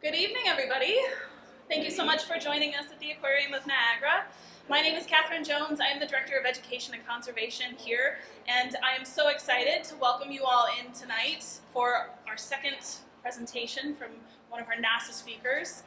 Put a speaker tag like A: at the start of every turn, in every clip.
A: Good evening, everybody. Thank you so much for joining us at the Aquarium of Niagara. My name is Catherine Jones. I am the Director of Education and Conservation here, and I am so excited to welcome you all in tonight for our second presentation from one of our NASA speakers.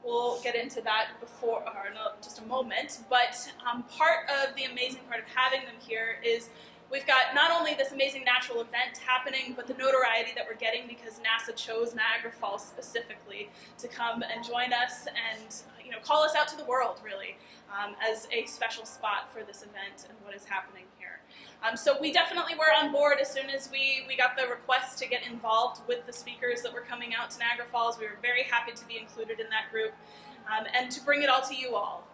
A: We'll get into that in just a moment, but part of the amazing part of having them here is we've got not only this amazing natural event happening, but the notoriety that we're getting because NASA chose Niagara Falls specifically to come and join us and call us out to the world, really, as a special spot for this event and what is happening here. So we definitely were on board as soon as we got the request to get involved with the speakers that were coming out to Niagara Falls. We were very happy to be included in that group and to bring it all to you all.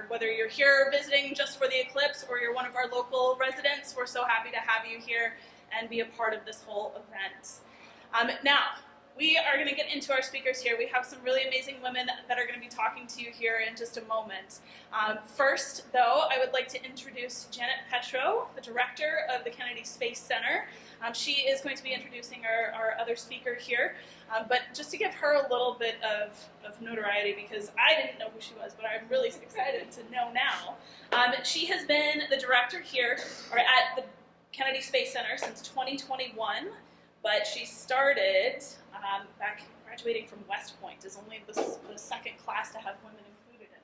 A: Whether you're here visiting just for the eclipse or you're one of our local residents, we're so happy to have you here and be a part of this whole event. Now, we are going to get into our speakers here. We have some really amazing women that are going to be talking to you here in just a moment. First, though, I would like to introduce Janet Petro, the director of the Kennedy Space Center. She is going to be introducing our other speaker here. But just to give her a little bit of notoriety, because I didn't know who she was, but I'm really excited to know now. She has been the director here, or at the Kennedy Space Center since 2021. But she started back graduating from West Point, is only the second class to have women included in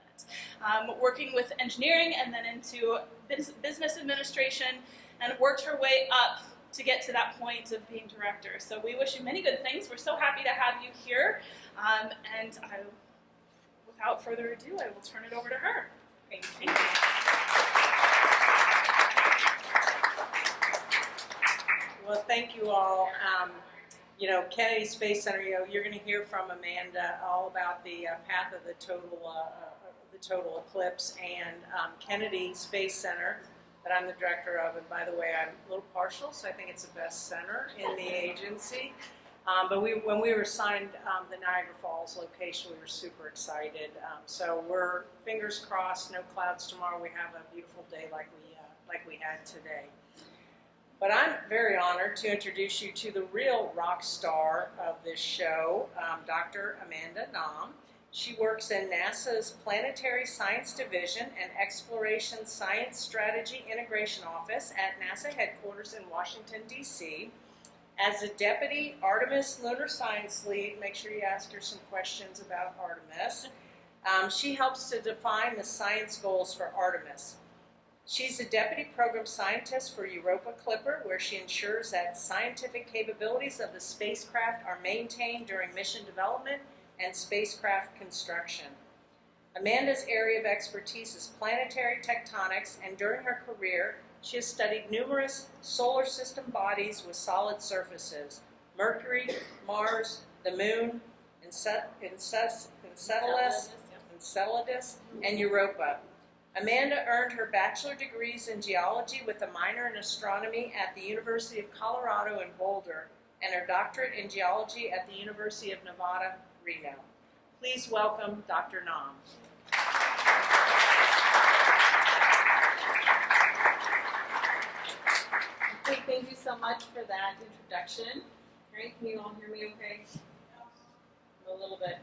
A: it. Working with engineering and then into business administration, and worked her way up to get to that point of being director. So we wish you many good things. We're so happy to have you here. And without further ado, I will turn it over to her. Thank you.
B: Well, thank you all. Kennedy Space Center, you're going to hear from Amanda all about the path of the total eclipse, and Kennedy Space Center that I'm the director of, and by the way, I'm a little partial, so I think it's the best center in the agency. But when we were assigned the Niagara Falls location, we were super excited. So we're fingers crossed, no clouds tomorrow. We have a beautiful day like we had today. But I'm very honored to introduce you to the real rock star of this show, Dr. Amanda Nahm. She works in NASA's Planetary Science Division and Exploration Science Strategy Integration Office at NASA headquarters in Washington, D.C. As the Deputy Artemis Lunar Science Lead, make sure you ask her some questions about Artemis. She helps to define the science goals for Artemis. She's the Deputy Program Scientist for Europa Clipper, where she ensures that scientific capabilities of the spacecraft are maintained during mission development and spacecraft construction. Amanda's area of expertise is planetary tectonics, and during her career, she has studied numerous solar system bodies with solid surfaces: Mercury, Mars, the Moon, Enceladus, and Europa. Amanda earned her bachelor degrees in geology with a minor in astronomy at the University of Colorado in Boulder, and her doctorate in geology at the University of Nevada, Reno. Please welcome Dr. Nahm.
C: Okay, thank you so much for that introduction. Great, can you all hear me okay? I'm a little bit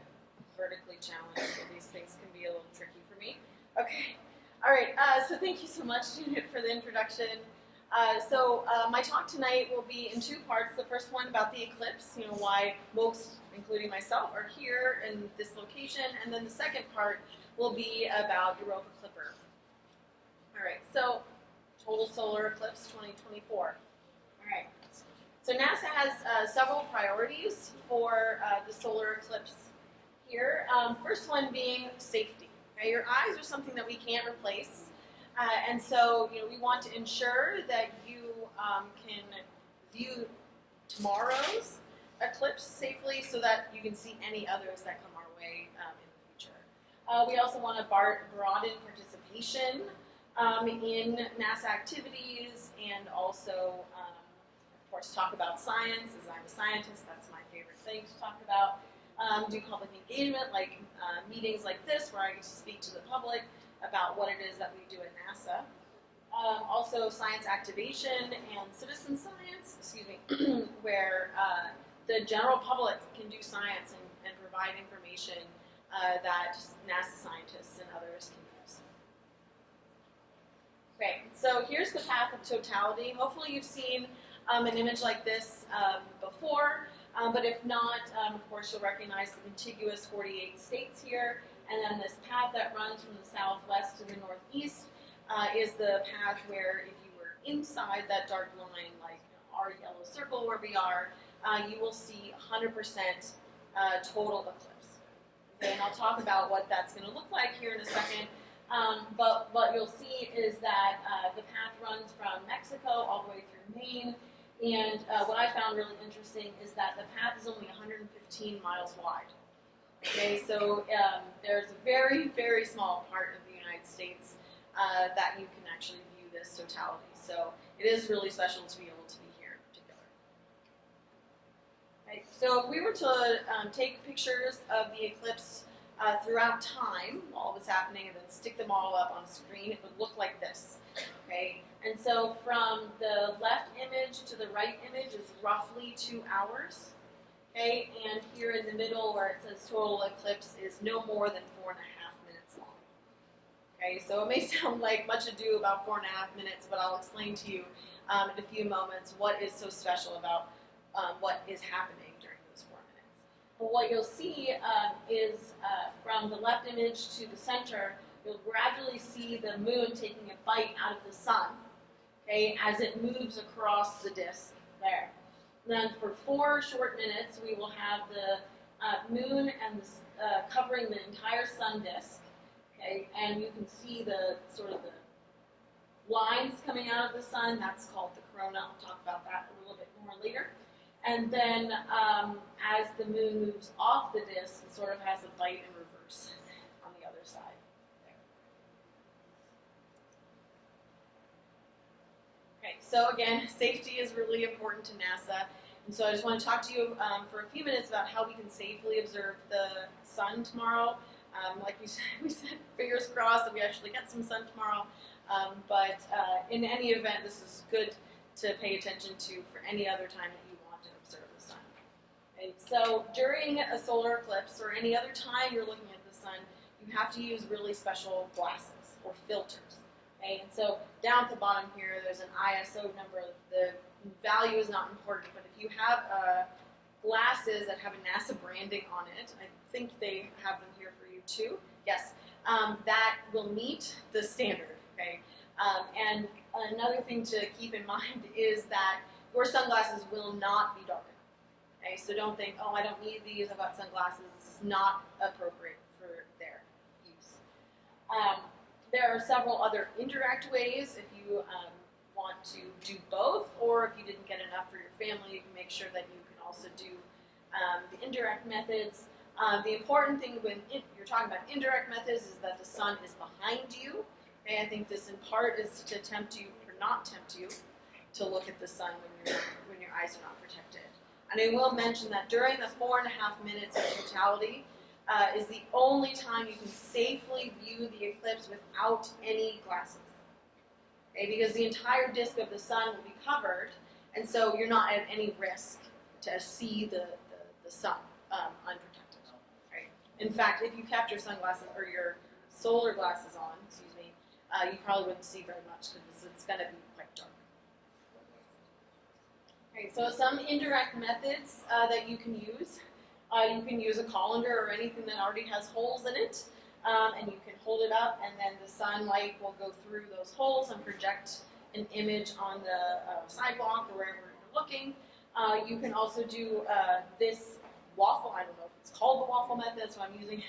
C: vertically challenged, so these things can be a little tricky for me. Okay. All right, so thank you so much, Janet, for the introduction. My talk tonight will be in two parts. The first one about the eclipse, why most, including myself, are here in this location, and then the second part will be about Europa Clipper. All right, so total solar eclipse 2024. All right, so NASA has several priorities for the solar eclipse here. First one being safety. Your eyes are something that we can't replace, and so we want to ensure that you can view tomorrow's eclipse safely so that you can see any others that come our way in the future. We also want to broaden participation in NASA activities, and also, of course, talk about science. As I'm a scientist, that's my favorite thing to talk about. Do public engagement, like meetings like this, where I get to speak to the public about what it is that we do at NASA. Also, science activation and citizen science, where the general public can do science and provide information that NASA scientists and others can use. Okay, so here's the path of totality. Hopefully you've seen an image like this before, but if not, of course you'll recognize the contiguous 48 states here, and then this path that runs from the southwest to the northeast is the path where if you were inside that dark line, like our yellow circle where we are, you will see 100% total eclipse. Okay, and I'll talk about what that's going to look like here in a second. But what you'll see is that the path runs from Mexico all the way through Maine, and what I found really interesting is that the path is only 115 miles wide. Okay, so there's a very, very small part of the United States that you can actually view this totality. So it is really special to be able to be here in particular. Okay, so if we were to take pictures of the eclipse throughout time while it was happening and then stick them all up on a screen, it would look like this. Okay, and so from the left image to the right image is roughly 2 hours. Okay, and here in the middle where it says total eclipse is no more than 4.5 minutes long. Okay, so it may sound like much ado about 4.5 minutes, but I'll explain to you in a few moments what is so special about what is happening during those 4 minutes. But what you'll see is from the left image to the center, you'll gradually see the moon taking a bite out of the sun, okay, as it moves across the disk there. Then for 4 short minutes, we will have the moon and covering the entire sun disk, okay, and you can see the sort of the lines coming out of the sun. That's called the corona. I'll talk about that a little bit more later. And then as the moon moves off the disk, it sort of has a bite in reverse on the other side. Okay, so again, safety is really important to NASA, and so I just want to talk to you for a few minutes about how we can safely observe the sun tomorrow. Like we said, fingers crossed that we actually get some sun tomorrow, but in any event, this is good to pay attention to for any other time that you want to observe the sun. Okay, so during a solar eclipse or any other time you're looking at the sun, you have to use really special glasses or filters. Okay, and so down at the bottom here, there's an ISO number. The value is not important, but if you have glasses that have a NASA branding on it, I think they have them here for you too. Yes, that will meet the standard. Okay, and another thing to keep in mind is that your sunglasses will not be dark enough. Okay, so don't think, oh, I don't need these. I've got sunglasses. This is not appropriate for their use. There are several other indirect ways if you want to do both, or if you didn't get enough for your family, you can make sure that you can also do the indirect methods. The important thing when you're talking about indirect methods is that the sun is behind you. Okay, I think this in part is to tempt you, or not tempt you, to look at the sun when your eyes are not protected. And I will mention that during the 4.5 minutes of totality, is the only time you can safely view the eclipse without any glasses. Okay, because the entire disk of the sun will be covered, and so you're not at any risk to see the sun unprotected. Right? In fact, if you kept your sunglasses or your solar glasses on, you probably wouldn't see very much because it's going to be quite dark. Okay, so some indirect methods that you can use. You can use a colander or anything that already has holes in it, and you can hold it up, and then the sunlight will go through those holes and project an image on the sidewalk or wherever you're looking. You can also do this waffle. I don't know if it's called the waffle method, so I'm using.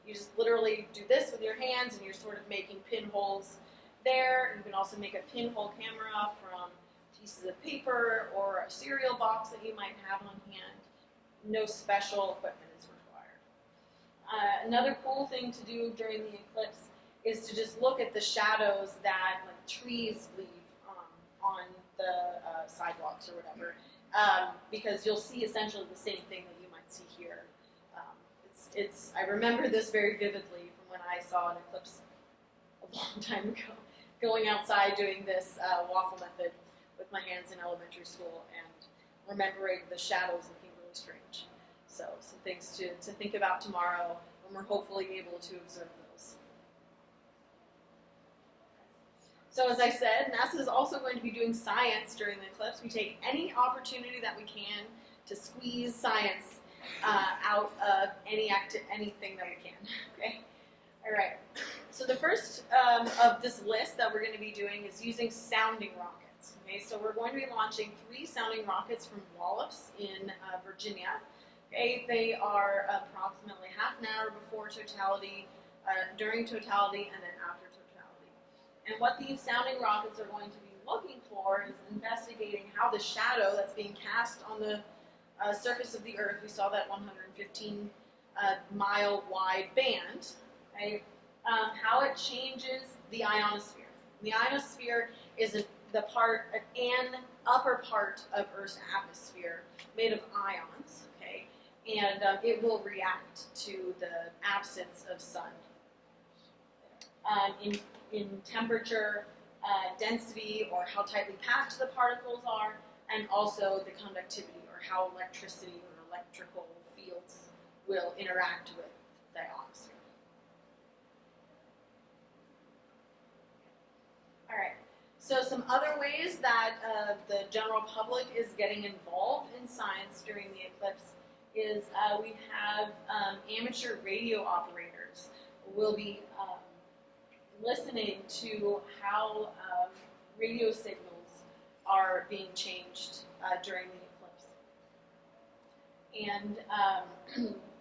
C: You just literally do this with your hands, and you're sort of making pinholes there. You can also make a pinhole camera from pieces of paper or a cereal box that you might have on hand. No special equipment is required. Another cool thing to do during the eclipse is to just look at the shadows that like trees leave on the sidewalks or whatever, because you'll see essentially the same thing that you might see here. I remember this very vividly from when I saw an eclipse a long time ago, going outside doing this waffle method with my hands in elementary school and remembering the shadows looking really strange. So some things to think about tomorrow when we're hopefully able to observe those. So as I said, NASA is also going to be doing science during the eclipse. We take any opportunity that we can to squeeze science out of anything that we can. Okay. All right. So the first of this list that we're going to be doing is using sounding rockets. Okay. So we're going to be launching 3 sounding rockets from Wallops in Virginia. Okay. They are approximately half an hour before totality, during totality, and then after totality. And what these sounding rockets are going to be looking for is investigating how the shadow that's being cast on the surface of the Earth, we saw that 115 mile wide band, okay, how it changes the ionosphere. The ionosphere is an upper part of Earth's atmosphere made of ions, okay, and it will react to the absence of sun. In temperature, density, or how tightly packed the particles are, and also the conductivity, or how electricity or electrical fields will interact with the ionosphere. All right. So some other ways that the general public is getting involved in science during the eclipse is we have amateur radio operators will be listening to how radio signals are being changed during the eclipse. And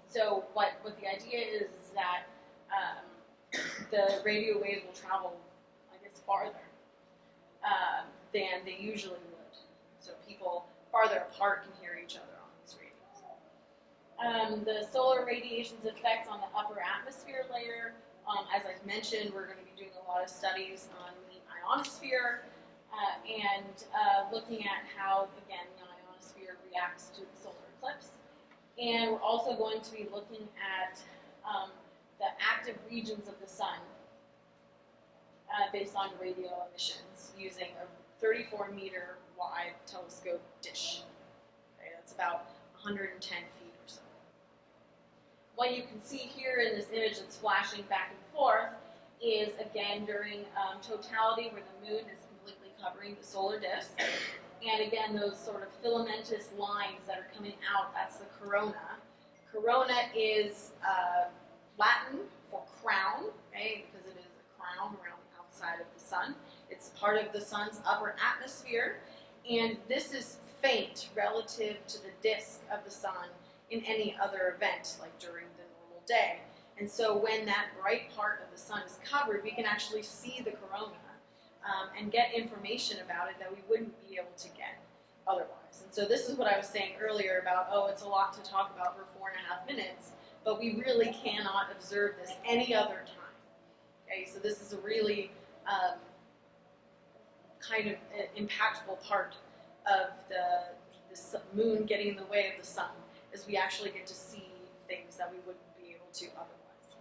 C: so what the idea is that the radio waves will travel, I guess, farther than they usually would. So people farther apart can hear each other on these radios. The solar radiation's effects on the upper atmosphere layer. As I've mentioned, we're going to be doing a lot of studies on the ionosphere and looking at how, again, the ionosphere reacts to the solar eclipse. And we're also going to be looking at the active regions of the sun based on radio emissions using a 34-meter wide telescope dish. Okay, that's about 110 feet or so. What you can see here in this image that's flashing back and forth is, again, during totality, where the moon is completely covering the solar disk. And again, those sort of filamentous lines that are coming out, that's the corona. Corona is Latin for crown, okay, because it is a crown around the outside of the sun. It's part of the sun's upper atmosphere, and this is faint relative to the disk of the sun in any other event, like during the normal day. And so when that bright part of the sun is covered, we can actually see the corona and get information about it that we wouldn't be able to get otherwise. And so this is what I was saying earlier about, oh, it's a lot to talk about for 4.5 minutes, but we really cannot observe this any other time. Okay, so this is a really kind of impactful part of the moon getting in the way of the sun, is we actually get to see things that we wouldn't be able to otherwise.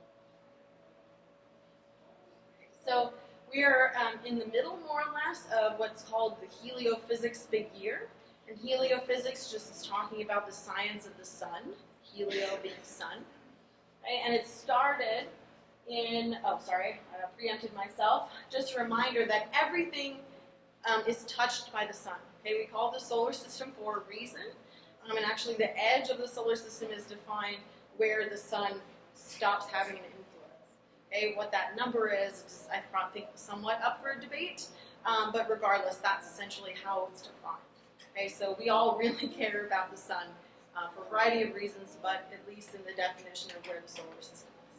C: Okay, so we are in the middle, more or less, of what's called the heliophysics big year. And heliophysics just is talking about the science of the sun, helio being sun. Okay, and it started in, oh, sorry, I preempted myself. Just a reminder that everything is touched by the sun. Okay, we call the solar system for a reason. And actually the edge of the solar system is defined where the sun stops having an influence. Okay, what that number is I think somewhat up for debate, but regardless, that's essentially how it's defined. Okay, so we all really care about the sun for a variety of reasons, but at least in the definition of where the solar system is.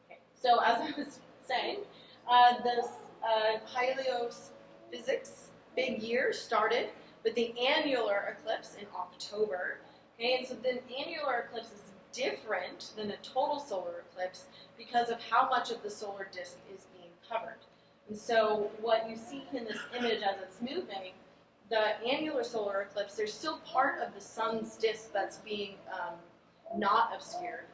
C: Okay, so as I was saying, this heliophysics big year started with the annular eclipse in October. Okay, and so the annular eclipse is different than a total solar eclipse because of how much of the solar disk is being covered. And so what you see in this image as it's moving, the annular solar eclipse, there's still part of the sun's disk that's being not obscured,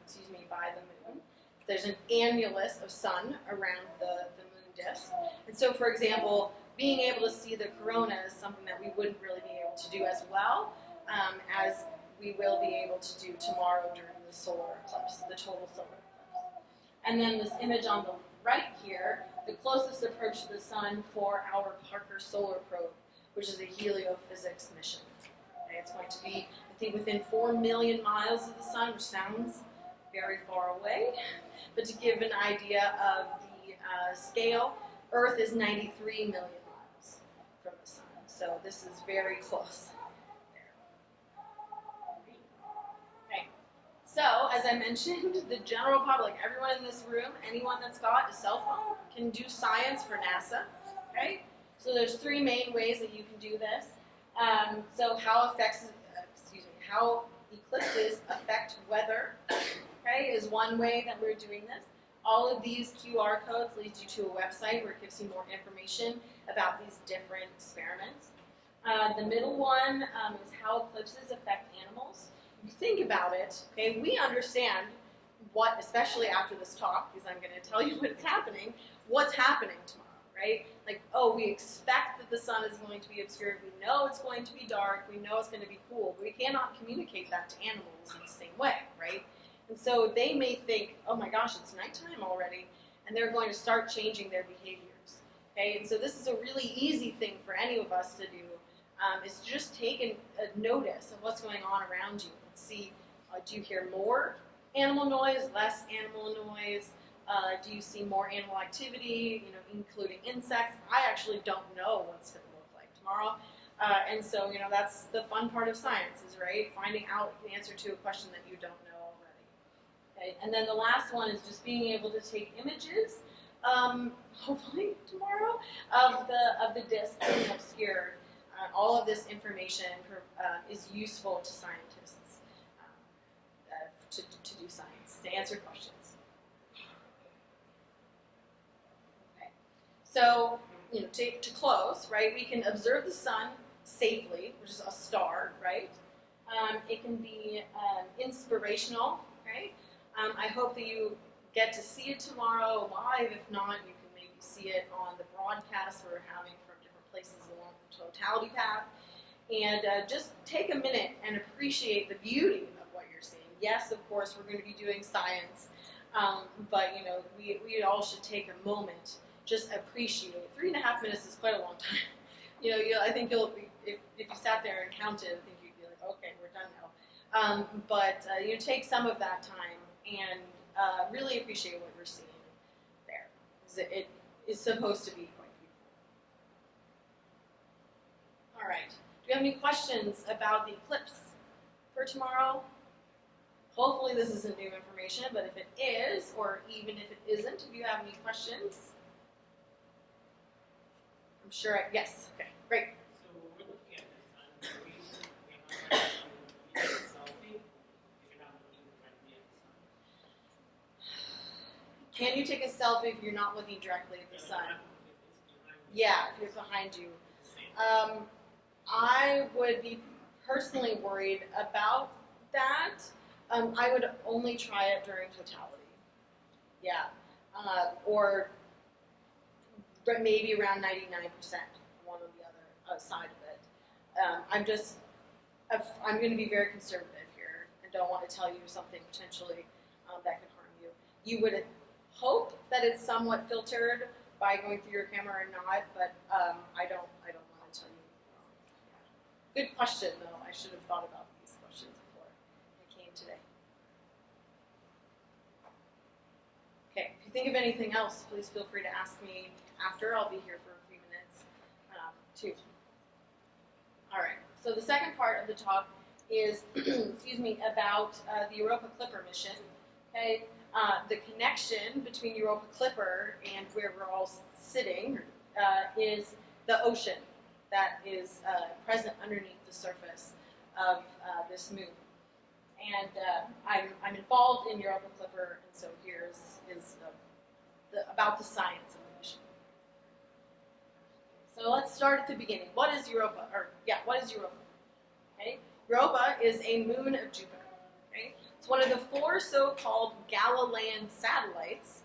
C: by the moon. There's an annulus of sun around the moon disk. And so, for example, being able to see the corona is something that we wouldn't really be able to do as well as we will be able to do tomorrow during the solar eclipse, the total solar eclipse. And then this image on the right here, the closest approach to the sun for our Parker Solar Probe, which is a heliophysics mission. Okay, it's going to be, I think, within 4 million miles of the sun, which sounds very far away. But to give an idea of the scale, Earth is 93 million miles from the sun. So this is very close. Okay. So, as I mentioned, the general public, everyone in this room, anyone that's got a cell phone, can do science for NASA. Okay? So there's 3 main ways that you can do this. So how eclipses affect weather, okay, is one way that we're doing this. All of these QR codes lead you to a website where it gives you more information about these different experiments. The middle one is how eclipses affect animals. If you think about it, okay, we understand what, especially after this talk, because I'm going to tell you what's happening tomorrow, right? Like, oh, we expect that the sun is going to be obscured. We know it's going to be dark. We know it's going to be cool. But we cannot communicate that to animals in the same way, right? And so they may think, oh my gosh, it's nighttime already, and they're going to start changing their behaviors. Okay, and so this is a really easy thing for any of us to do, is to just take a notice of what's going on around you and see, do you hear more animal noise, less animal noise? Do you see more animal activity, including insects? I actually don't know what's going to look like tomorrow. And so, that's the fun part of science, is, right, finding out the answer to a question that you don't know already. Okay? And then the last one is just being able to take images, hopefully tomorrow, of the disk being obscured. All of this information is useful to scientists to do science, to answer questions. So, to close, right, we can observe the sun safely, which is a star, right? It can be inspirational, right? I hope that you get to see it tomorrow live. If not, you can maybe see it on the broadcast we're having from different places along the totality path. And just take a minute and appreciate the beauty of what you're seeing. Yes, of course, we're going to be doing science, but, we all should take a moment. Just appreciate it. 3.5 minutes is quite a long time. I think you'll be, if you sat there and counted, I think you'd be like, okay, we're done now. But take some of that time and really appreciate what you're seeing there. It is supposed to be quite beautiful. All right. Do you have any questions about the eclipse for tomorrow? Hopefully this isn't new information, but if it is, or even if it isn't, if you have any questions. I'm sure, yes, okay, great.
D: So we're looking at the sun. We have a selfie if you're not looking directly at the sun.
C: Can you take a selfie if you're not looking directly at the sun? Yeah, if you're behind you. I would be personally worried about that. I would only try it during totality. Yeah, or maybe around 99%, one or the other side of it. I'm going to be very conservative here and don't want to tell you something potentially that could harm you. You would hope that it's somewhat filtered by going through your camera or not, but I don't want to tell you. Good question, though. I should have thought about these questions before I came today. Okay, if you think of anything else, please feel free to ask me after. I'll be here for a few minutes, too. All right, so the second part of the talk is, about the Europa Clipper mission. Okay, the connection between Europa Clipper and where we're all sitting is the ocean that is present underneath the surface of this moon. And I'm involved in Europa Clipper, and so here's about the science of the mission. So let's start at the beginning. What is Europa? What is Europa? Okay, Europa is a moon of Jupiter. Okay, it's one of the 4 so-called Galilean satellites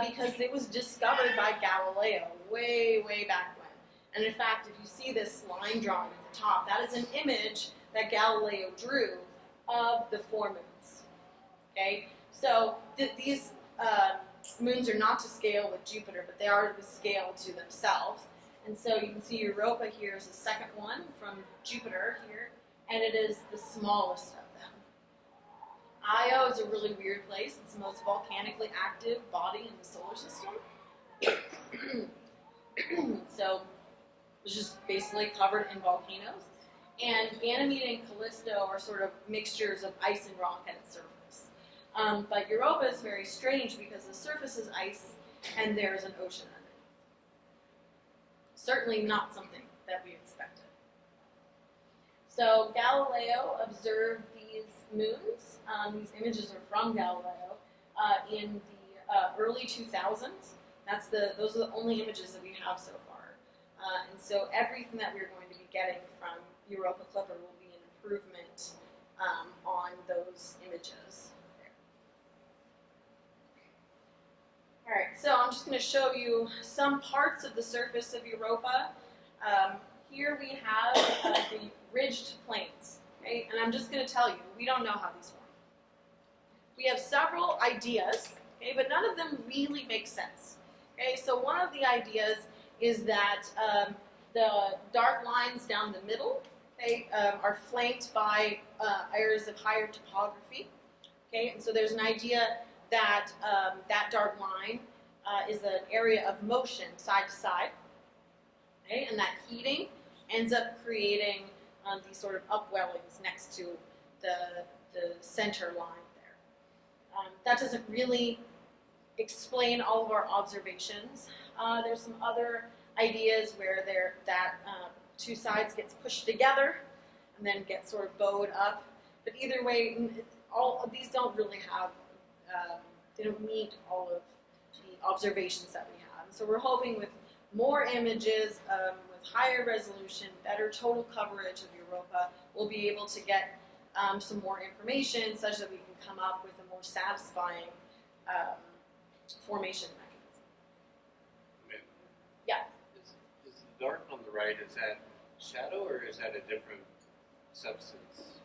C: because it was discovered by Galileo way back when. And in fact, if you see this line drawn at the top, that is an image that Galileo drew of the 4 moons. Okay, so these moons are not to scale with Jupiter, but they are to scale to themselves. And so you can see Europa here is the second one from Jupiter here, and it is the smallest of them. Io is a really weird place. It's the most volcanically active body in the solar system. So it's just basically covered in volcanoes. And Ganymede and Callisto are sort of mixtures of ice and rock at its surface. But Europa is very strange because the surface is ice and there is an ocean underneath. Certainly not something that we expected. So Galileo observed these moons. These images are from Galileo in the early 2000s. Those are the only images that we have so far. And so everything that we're going to be getting from Europa Clipper will be an improvement on those images. All right, so I'm just going to show you some parts of the surface of Europa. Here we have the ridged plains, okay? And I'm just going to tell you, we don't know how these form. We have several ideas, okay, but none of them really make sense. Okay, so one of the ideas is that the dark lines down the middle, okay, are flanked by areas of higher topography. Okay, and so there's an idea that that dark line is an area of motion side to side, okay, and that heating ends up creating these sort of upwellings next to the center line there. That doesn't really explain all of our observations. There's some other ideas where that two sides gets pushed together and then gets sort of bowed up. But either way, all of these don't really have, they don't meet all of the observations that we have. So we're hoping with more images, with higher resolution, better total coverage of Europa, we'll be able to get some more information such that we can come up with a more satisfying formation mechanism. Yeah?
E: Is the dark on the right, is that shadow or is that a different substance?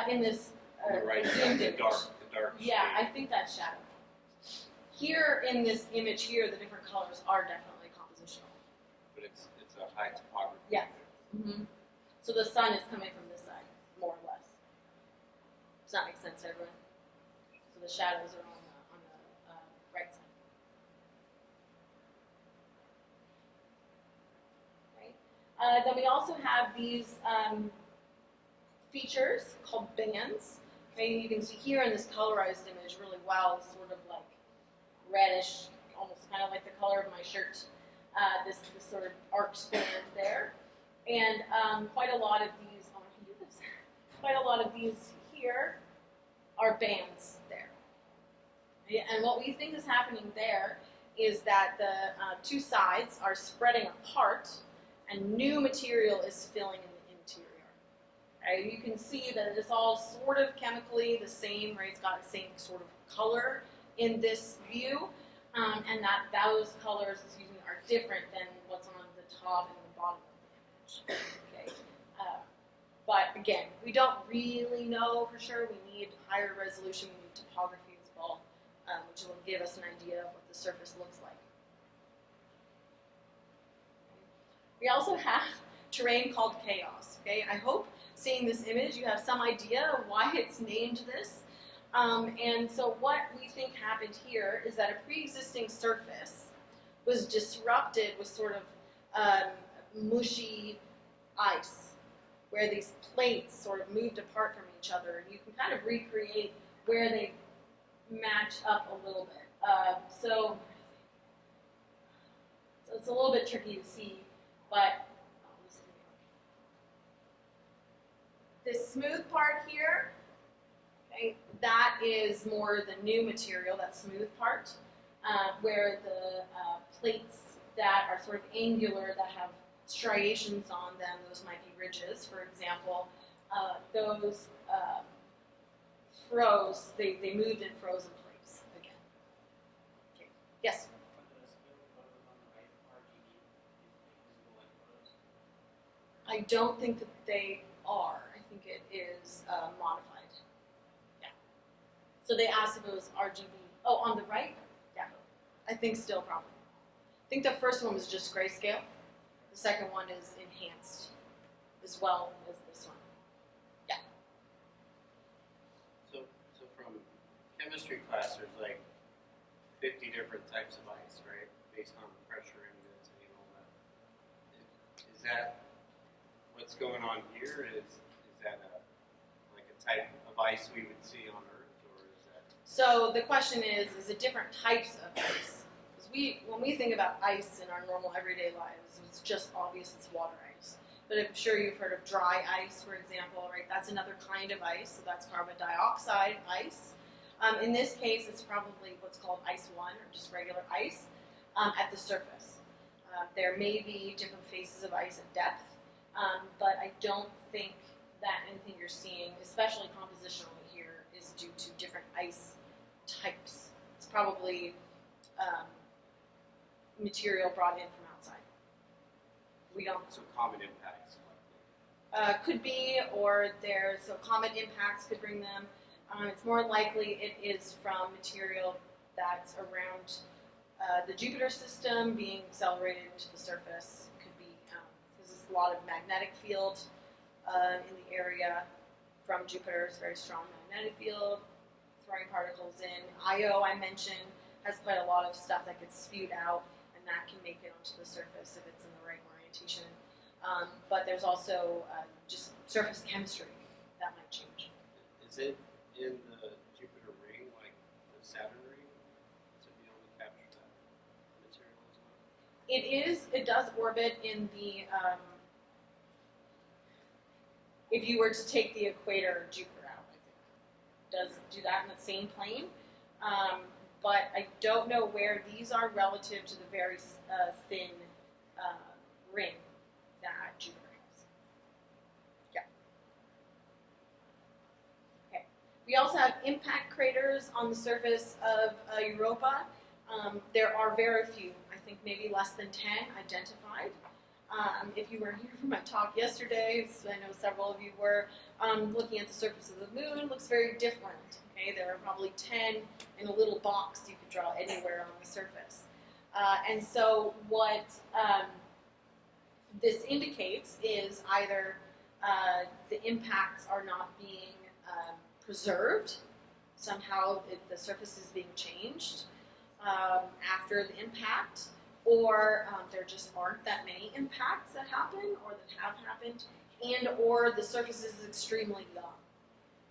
C: In this
E: On the right side, the dark
C: yeah,
E: shade.
C: I think that's shadow. Here in this image here, the different colors are definitely compositional.
E: But it's a high topography.
C: Yeah. Mm-hmm. So the sun is coming from this side, more or less. Does that make sense, everyone? So the shadows are on the right side. Right. Then we also have these features called bands. Okay, you can see here in this colorized image really well, it's sort of like reddish, almost kind of like the color of my shirt. This sort of arched band there, and quite a lot of these. Oh, I can do this. Quite a lot of these here are bands there. Okay, and what we think is happening there is that the two sides are spreading apart, and new material is filling in the interior. Okay, you can see that it's all sort of chemically the same, right? It's got the same sort of color in this view, and that those colors, are different than what's on the top and the bottom of the image. Okay, but again, we don't really know for sure. We need higher resolution. We need topography as well, which will give us an idea of what the surface looks like. We also have terrain called chaos. Okay, I hope seeing this image you have some idea of why it's named this. And so what we think happened here is that a pre-existing surface was disrupted with sort of mushy ice, where these plates sort of moved apart from each other, and you can kind of recreate where they match up a little bit. So it's a little bit tricky to see, but this smooth part here, okay, that is more the new material, that smooth part, where the plates that are sort of angular, that have striations on them, those might be ridges, for example, those froze, they moved and froze in place again. Okay. Yes? I don't think that they are. I think think it is modified. Yeah. So they asked if it was RGB. Oh, on the right? Yeah. I think still probably. I think the first one was just grayscale. The second one is enhanced as well as this one. Yeah.
E: So from chemistry class, there's like 50 different types of ice, right? Based on the pressure and density and all that. Is that what's going on here? Is that like a type of ice we would see on Earth, or is that?
C: So the question is it different types of ice? Because when we think about ice in our normal everyday lives, it's just obvious it's water ice. But I'm sure you've heard of dry ice, for example, right? That's another kind of ice, so that's carbon dioxide ice. In this case, it's probably what's called ice 1, or just regular ice, at the surface. There may be different phases of ice at depth, but I don't think that anything you're seeing, especially compositionally here, is due to different ice types. It's probably material brought in from outside. We don't.
E: So common impacts.
C: Could be, or so comet impacts could bring them. It's more likely it is from material that's around the Jupiter system being accelerated to the surface. It could be because there's a lot of magnetic field in the area from Jupiter's very strong magnetic field, throwing particles in. Io, I mentioned, has quite a lot of stuff that gets spewed out, and that can make it onto the surface if it's in the right orientation. But there's also just surface chemistry that might change.
E: Is it in the Jupiter ring, like the Saturn ring, to be able to capture that material as well?
C: It is. It does orbit in the. If you were to take the equator of Jupiter out, I think it does do that in the same plane. But I don't know where these are relative to the very thin ring that Jupiter has. Yeah. Okay. We also have impact craters on the surface of Europa. There are very few, I think maybe less than 10 identified. If you were here for my talk yesterday, so I know several of you were, looking at the surface of the moon, looks very different. Okay, there are probably 10 in a little box you could draw anywhere on the surface. And so what this indicates is either the impacts are not being preserved, somehow the surface is being changed after the impact, or there just aren't that many impacts that happen or that have happened, and or the surface is extremely young,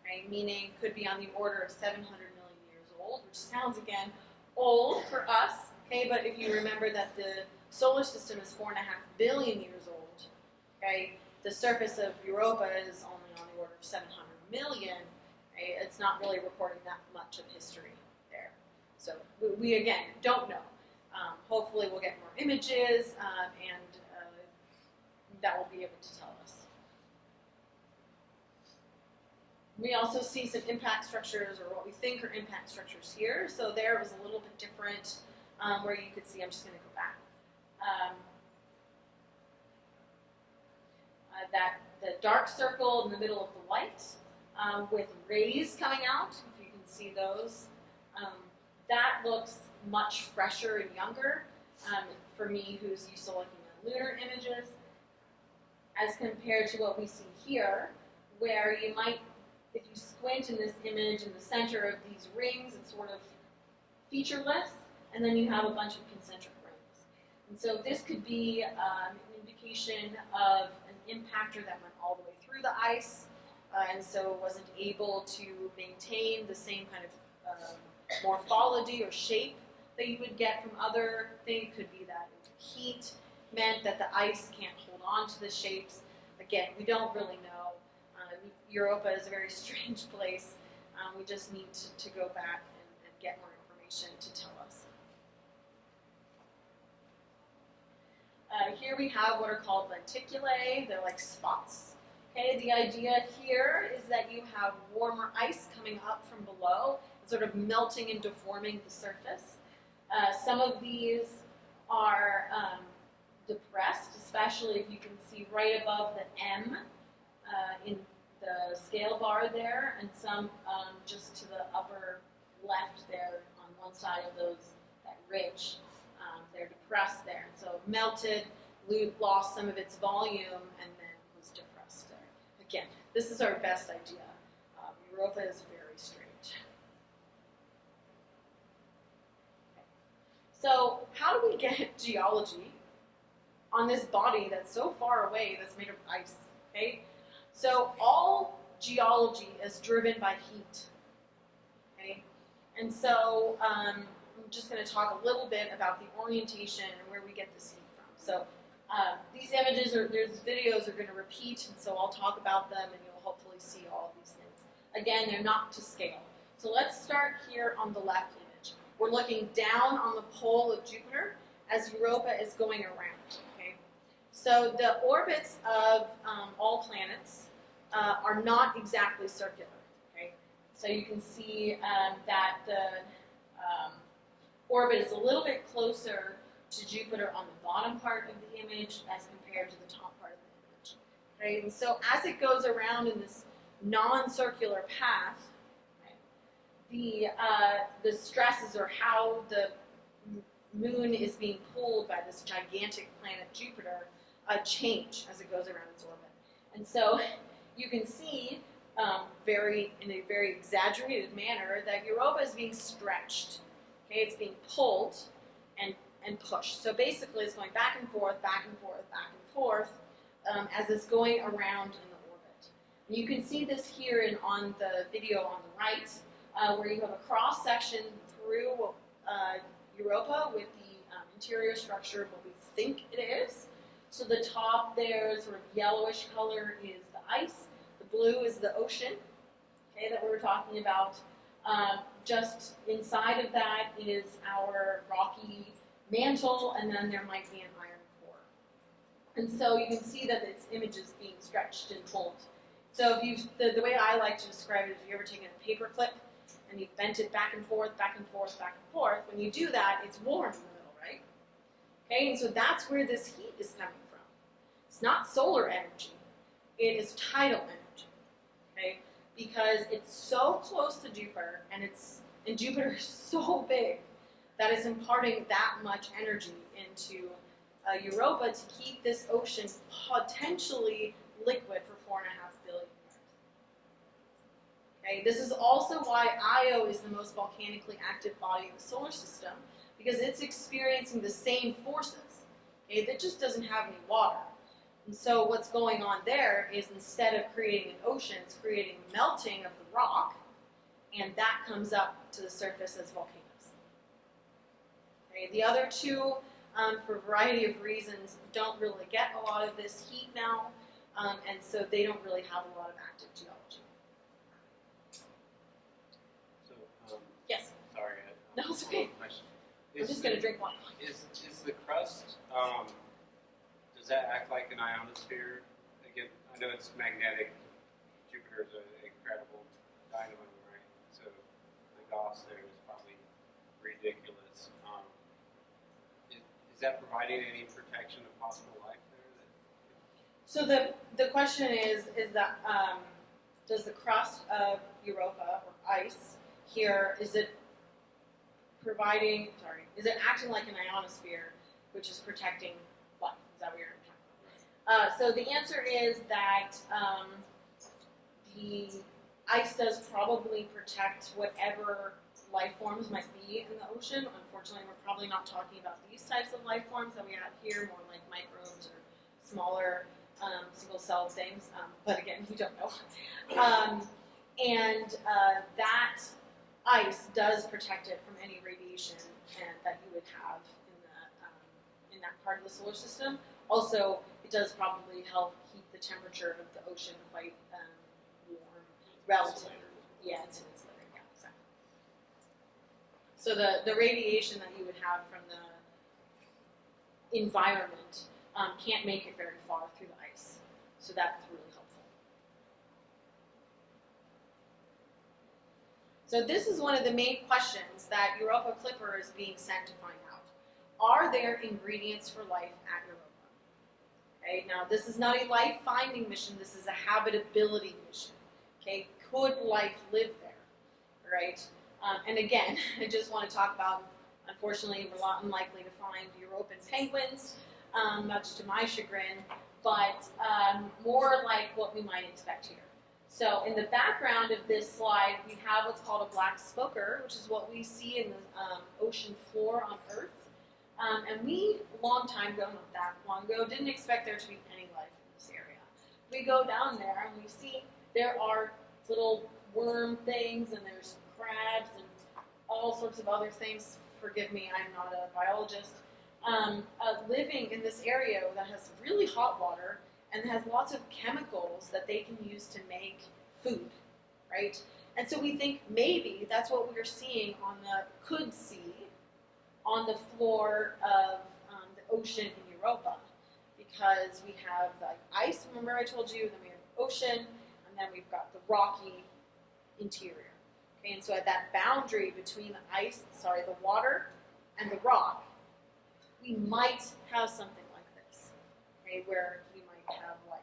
C: right? Meaning could be on the order of 700 million years old, which sounds, again, old for us, okay? But if you remember that the solar system is 4.5 billion years old, okay? The surface of Europa is only on the order of 700 million, okay? It's not really reporting that much of history there. So we again, don't know. Hopefully we'll get more images, and that will be able to tell us. We also see some impact structures, or what we think are impact structures here. So there it was a little bit different, where you could see, I'm just going to go back, that the dark circle in the middle of the light, with rays coming out, if you can see those, that looks much fresher and younger for me, who's used to looking at lunar images, as compared to what we see here, where you might, if you squint in this image in the center of these rings, it's sort of featureless, and then you have a bunch of concentric rings. And so this could be an indication of an impactor that went all the way through the ice, and so wasn't able to maintain the same kind of morphology or shape that you would get from other things. It could be that heat meant that the ice can't hold on to the shapes. Again, we don't really know. Europa is a very strange place. We just need to go back and get more information to tell us. Here we have what are called lenticulae. They're like spots. Okay, the idea here is that you have warmer ice coming up from below, sort of melting and deforming the surface. Some of these are depressed, especially if you can see right above the M in the scale bar there, and some just to the upper left there on one side of that ridge. They're depressed there. So melted, lost some of its volume, and then was depressed there. Again, this is our best idea. Europa is very straight. So how do we get geology on this body that's so far away that's made of ice? Okay, so all geology is driven by heat. Okay, and so I'm just going to talk a little bit about the orientation and where we get this heat from. So these images there's videos are going to repeat, and so I'll talk about them, and you'll hopefully see all of these things. Again, they're not to scale. So let's start here on the left image. We're looking down on the pole of Jupiter as Europa is going around. Okay, so the orbits of all planets are not exactly circular. Okay, so you can see that the orbit is a little bit closer to Jupiter on the bottom part of the image as compared to the top part of the image. Right? And so as it goes around in this non-circular path, right, the stresses or how the moon is being pulled by this gigantic planet Jupiter change as it goes around its orbit. And so you can see in a very exaggerated manner that Europa is being stretched. Okay, it's being pulled and pushed. So basically it's going back and forth, back and forth, back and forth as it's going around in the orbit. And you can see this here on the video on the right, where you have a cross section through Europa with the interior structure of what we think it is. So the top there, sort of yellowish color, is the ice. The blue is the ocean, okay, that we were talking about. Just inside of that is our rocky mantle, and then there might be an iron core. And so you can see that this image is being stretched and pulled. So if the way I like to describe it is if you've ever taken a paper clip and you've bent it back and forth, back and forth, back and forth, when you do that, it's warm in the middle, right? Okay, and so that's where this heat is coming from. It's not solar energy, it is tidal energy, okay? Because it's so close to Jupiter, and Jupiter is so big that it's imparting that much energy into Europa to keep this ocean potentially liquid for 4.5 billion years. Okay, this is also why Io is the most volcanically active body in the solar system, because it's experiencing the same forces. Okay, it just doesn't have any water. And so what's going on there is instead of creating an ocean, it's creating melting of the rock, and that comes up to the surface as volcanoes. Okay, the other two, for a variety of reasons, don't really get a lot of this heat now, and so they don't really have a lot of active geology.
E: So,
C: Yes?
E: sorry.
C: No, it's okay. I'm just going to drink one.
E: Is the crust, does that act like an ionosphere? Again, I know it's magnetic. Jupiter's an incredible dynamo, right? So the Gauss there is probably ridiculous. Is that providing any protection of possible life there?
C: So the question is that does the crust of Europa, or ice here, is it acting like an ionosphere, which is protecting life? Is that what you're talking about? So the answer is that the ice does probably protect whatever life forms might be in the ocean. Unfortunately, we're probably not talking about these types of life forms that we have here, more like microbes or smaller single-celled things. But again, we don't know. That ice does protect it from any radiation that you would have in that part of the solar system. Also, it does probably help keep the temperature of the ocean quite warm, relatively. Yeah, it's insulated. Yeah, exactly. So the radiation that you would have from the environment can't make it very far through the ice. So that's really helpful. So this is one of the main questions that Europa Clipper is being sent to find out. Are there ingredients for life at Europa? Okay, now this is not a life-finding mission, this is a habitability mission. Okay, could life live there, right? And again, I just want to talk about, unfortunately, we're not unlikely to find European penguins, much to my chagrin, but more like what we might expect here. So in the background of this slide, we have what's called a black smoker, which is what we see in the ocean floor on Earth. And we, a long time ago, not that long ago, didn't expect there to be any life in this area. We go down there and we see there are little worm things and there's crabs and all sorts of other things. Forgive me, I'm not a biologist. Living in this area that has really hot water and has lots of chemicals that they can use to make food, right? And so we think maybe that's what we're seeing could see on the floor of the ocean in Europa, because we have the ice, remember I told you, then we have the ocean, and then we've got the rocky interior. Okay, and so at that boundary between the water and the rock, we might have something like this, okay, where we might have life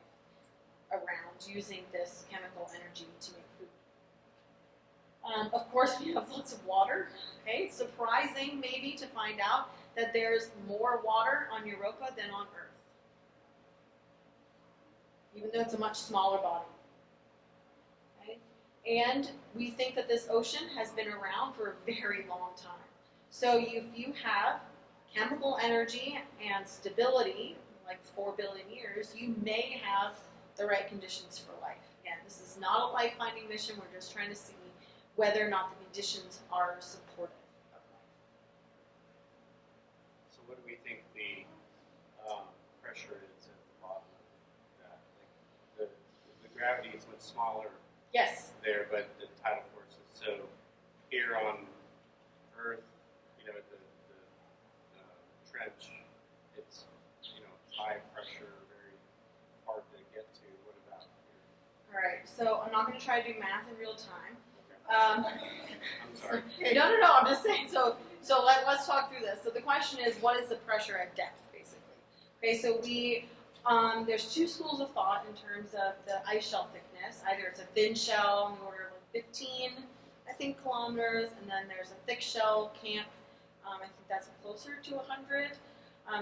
C: around using this chemical energy to make food. Of course, we have lots of water. Okay, surprising maybe to find out that there's more water on Europa than on Earth, even though it's a much smaller body. Okay? And we think that this ocean has been around for a very long time. So if you have chemical energy and stability, like 4 billion years, you may have the right conditions for life. Again, this is not a life-finding mission. We're just trying to see whether or not the conditions are supportive of life.
E: So what do we think the pressure is at the bottom of that? Like the gravity is much smaller
C: Yes.
E: there, but the tidal forces. So here on Earth, the trench, it's high pressure, very hard to get to. What about here?
C: All right. So I'm not going to try to do math in real time.
E: I'm sorry.
C: No. I'm just saying. So let's talk through this. So the question is, what is the pressure at depth, basically? Okay. So there's two schools of thought in terms of the ice shell thickness. Either it's a thin shell in the order of 15, I think, kilometers, and then there's a thick shell camp. I think that's closer to 100.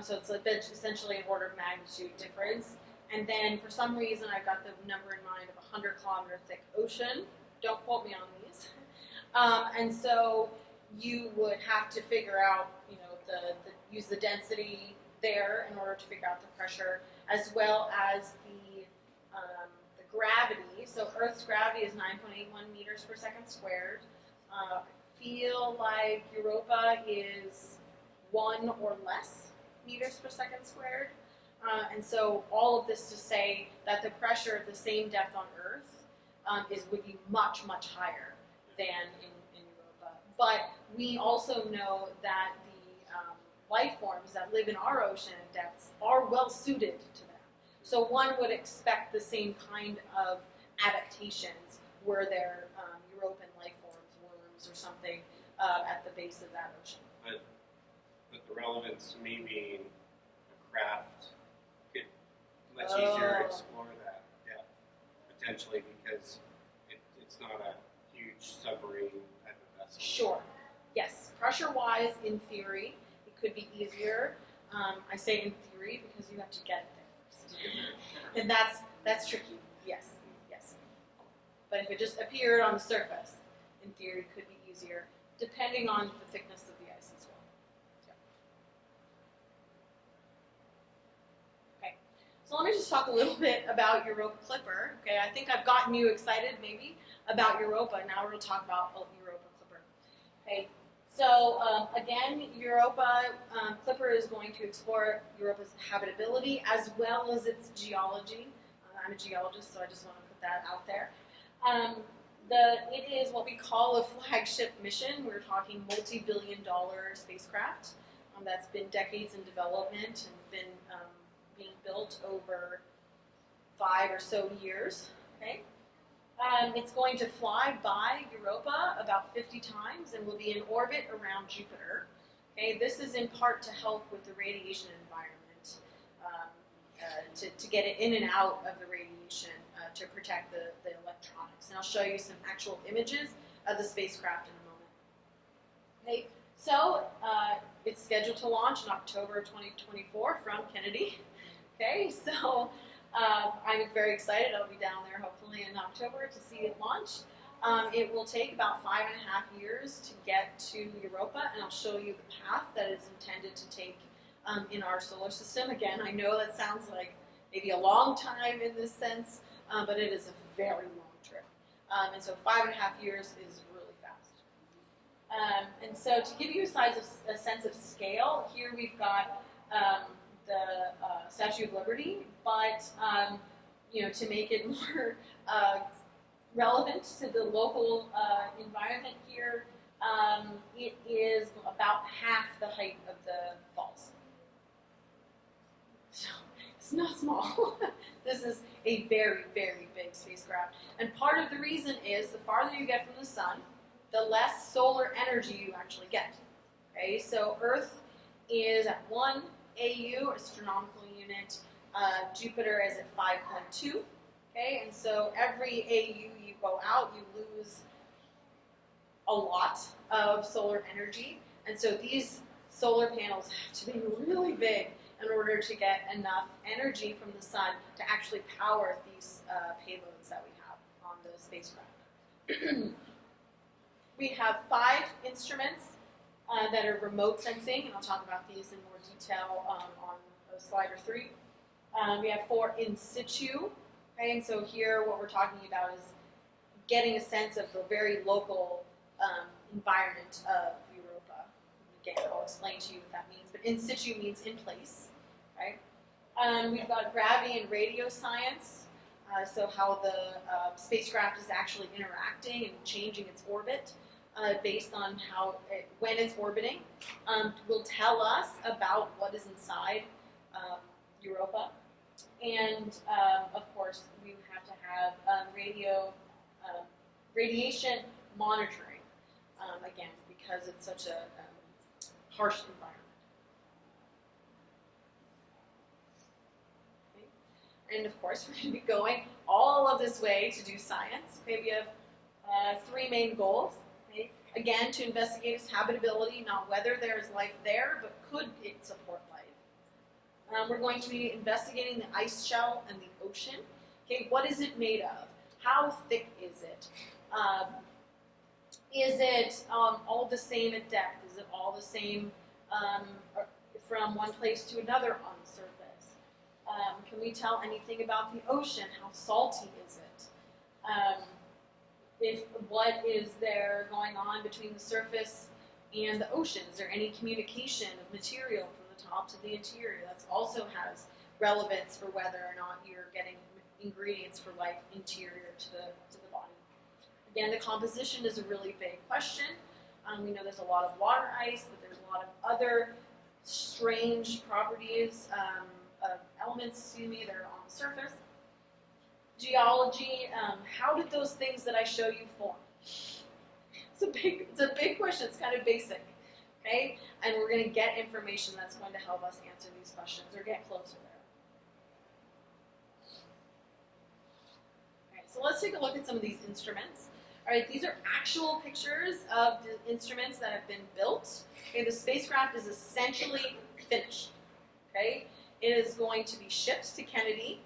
C: So it's essentially an order of magnitude difference. And then for some reason, I've got the number in mind of a 100-kilometer thick ocean. Don't quote me on these. And so you would have to figure out, use the density there in order to figure out the pressure, as well as the gravity. So Earth's gravity is 9.81 meters per second squared. I feel like Europa is 1 or less meters per second squared. And so all of this to say that the pressure at the same depth on Earth would be much, much higher than in Europa. But we also know that the life forms that live in our ocean depths are well suited to that. So one would expect the same kind of adaptations were there European life forms, worms or something, at the base of that ocean.
E: But the relevance to me being a craft, could much easier explore that, potentially, because it's not a huge submarine type of vessel.
C: Sure. Yes. Pressure-wise, in theory, it could be easier. I say in theory because you have to get it there first. And that's tricky. Yes. But if it just appeared on the surface, in theory, it could be easier, depending on the thickness of the ice as well. Okay. So let me just talk a little bit about Europa Clipper. Okay, I think I've gotten you excited maybe about Europa. Now we're going to talk about Europa Clipper. Okay, so again, Europa Clipper is going to explore Europa's habitability as well as its geology. I'm a geologist, so I just want to put that out there. It is what we call a flagship mission. We're talking multi-billion-dollar spacecraft that's been decades in development and been being built over 5 or so years. Okay, it's going to fly by Europa about 50 times and will be in orbit around Jupiter. Okay, this is in part to help with the radiation environment to get it in and out of the radiation to protect the electronics. And I'll show you some actual images of the spacecraft in a moment. Okay, so it's scheduled to launch in October 2024 from Kennedy. Okay, so I'm very excited. I'll be down there hopefully in October to see it launch. It will take about 5.5 years to get to Europa, and I'll show you the path that it's intended to take in our solar system. Again, I know that sounds like maybe a long time in this sense, but it is a very long trip. And so 5.5 years is really fast. And so to give you a sense of scale, here we've got the Statue of Liberty, but to make it more relevant to the local environment here, it is about half the height of the falls. So it's not small. This is a very, very big spacecraft. And part of the reason is the farther you get from the sun, the less solar energy you actually get. Okay, so Earth is at 1 AU, astronomical unit. Jupiter is at 5.2. Okay, and so every AU you go out, you lose a lot of solar energy. And so these solar panels have to be really big in order to get enough energy from the sun to actually power these payloads that we have on the spacecraft. We have 5 instruments that are remote sensing, and I'll talk about these in more detail on slide 3. We have 4 in situ. Okay, and so here what we're talking about is getting a sense of the very local environment of Europa. Again, I'll explain to you what that means, but in situ means in place. Right? We've got gravity and radio science, so how the spacecraft is actually interacting and changing its orbit based on when it's orbiting, will tell us about what is inside Europa. And of course, we have to have radiation monitoring, again, because it's such a harsh environment. Okay. And of course, we're going to be going all of this way to do science. Okay, we have 3 main goals. Okay. Again, to investigate its habitability, not whether there is life there, but could it support life. We're going to be investigating the ice shell and the ocean. Okay, what is it made of? How thick is it? Is it all the same at depth? Is it all the same from one place to another on the surface? Can we tell anything about the ocean? How salty is it? What is there going on between the surface and the ocean? Is there any communication of material from the top to the interior? That also has relevance for whether or not you're getting ingredients for life interior to the body. Again, the composition is a really big question. We know there's a lot of water ice, but there's a lot of other strange properties of elements, that are on the surface. Geology, how did those things that I show you form? It's a big question. It's kind of basic, okay? And we're going to get information that's going to help us answer these questions or get closer there. Okay, so let's take a look at some of these instruments. All right, these are actual pictures of the instruments that have been built. Okay, the spacecraft is essentially finished. Okay, it is going to be shipped to Kennedy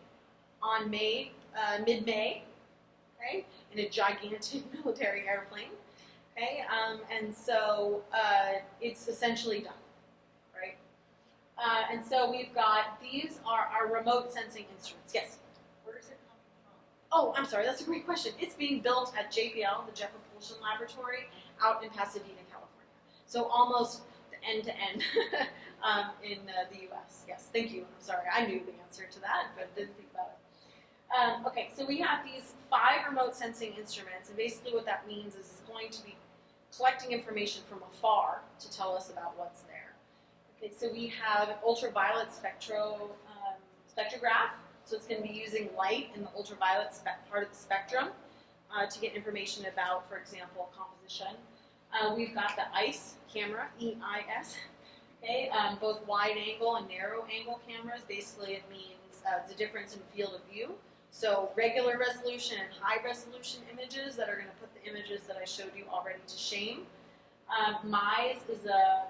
C: on mid-May. Okay, in a gigantic military airplane. Okay, and so it's essentially done. Right, and so we've got these are our remote sensing instruments. Yes.
D: Where is it coming from?
C: Oh, I'm sorry, that's a great question. It's being built at JPL, the Jet Propulsion Laboratory, out in Pasadena, California. So almost the end-to-end in the U.S. Yes, thank you. I'm sorry, I knew the answer to that, but didn't think about it. Okay, so we have these 5 remote sensing instruments, and basically what that means is it's going to be collecting information from afar to tell us about what's there. Okay, so we have an ultraviolet spectrograph. So it's going to be using light in the ultraviolet part of the spectrum to get information about, for example, composition. We've got the ICE camera, EIS, okay, both wide angle and narrow angle cameras. Basically it means the difference in field of view. So regular resolution and high resolution images that are going to put the images that I showed you already to shame. MISE is a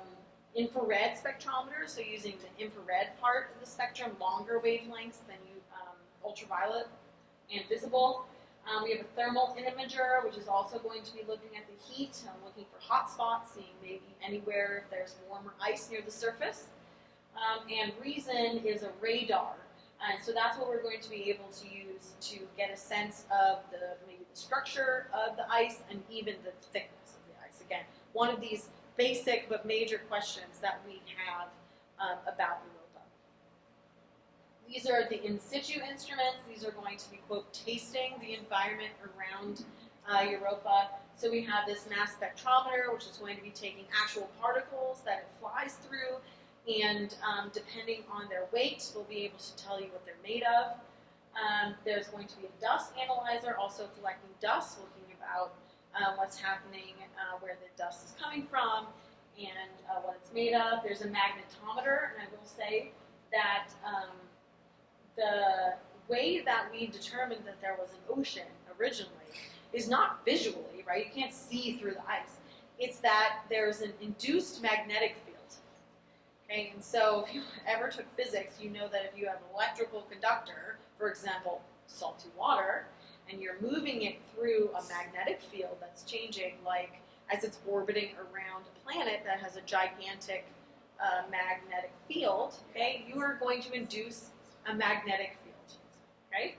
C: infrared spectrometer, so using the infrared part of the spectrum, longer wavelengths than ultraviolet and visible. We have a thermal imager, which is also going to be looking at the heat, looking for hot spots, seeing maybe anywhere if there's warmer ice near the surface. And Reason is a radar. And so that's what we're going to be able to use to get a sense of maybe the structure of the ice and even the thickness of the ice. Again, one of these basic but major questions that we have about Europa. These are the in situ instruments. These are going to be, quote, tasting the environment around Europa. So we have this mass spectrometer, which is going to be taking actual particles that it flies through, and depending on their weight, we'll be able to tell you what they're made of. There's going to be a dust analyzer, also collecting dust, looking about what's happening, where the dust is coming from, and what it's made of. There's a magnetometer, and I will say that the way that we determined that there was an ocean originally is not visually, right? You can't see through the ice. It's that there's an induced magnetic field. Okay, and so if you ever took physics, you know that if you have an electrical conductor, for example, salty water, and you're moving it through a magnetic field that's changing, like as it's orbiting around a planet that has a gigantic magnetic field, okay, you are going to induce a magnetic field, okay?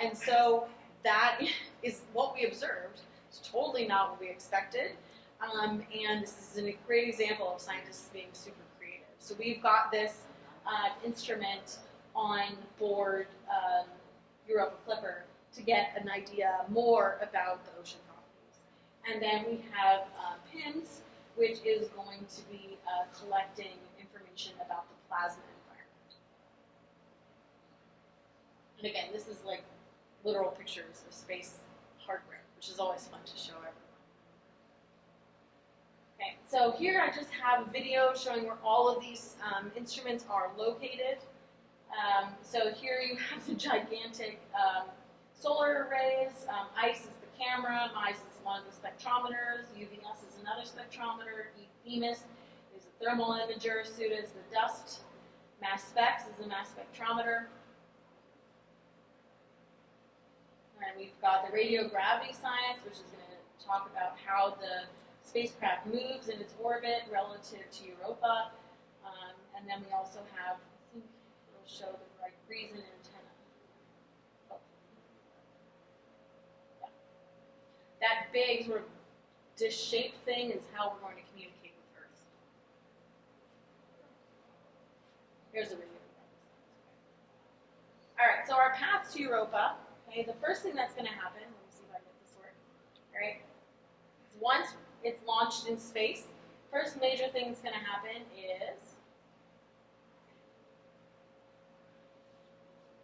C: And so that is what we observed. It's totally not what we expected. And this is a great example of scientists being super creative. So we've got this instrument on board Europa Clipper to get an idea more about the ocean properties. And then we have PIMS, which is going to be collecting information about the plasma environment. And again, this is like literal pictures of space hardware, which is always fun to show everyone. Okay, so here I just have a video showing where all of these instruments are located. So here you have the gigantic solar arrays. ICE is the camera, MISE is one of the spectrometers, UVS is another spectrometer, EMIS is a thermal imager, SUDA is the dust, mass specs is the mass spectrometer. And we've got the radiogravity science, which is going to talk about how the spacecraft moves in its orbit relative to Europa. And then we also have, I think it'll show the right Reason antenna. Oh. Yeah. That big sort of dish-shaped thing is how we're going to communicate with Earth. Here's the radiogravity science. All right, so our path to Europa. Okay, the first thing that's going to happen, let me see if I get this work, all right, is once it's launched in space, first major thing that's going to happen is,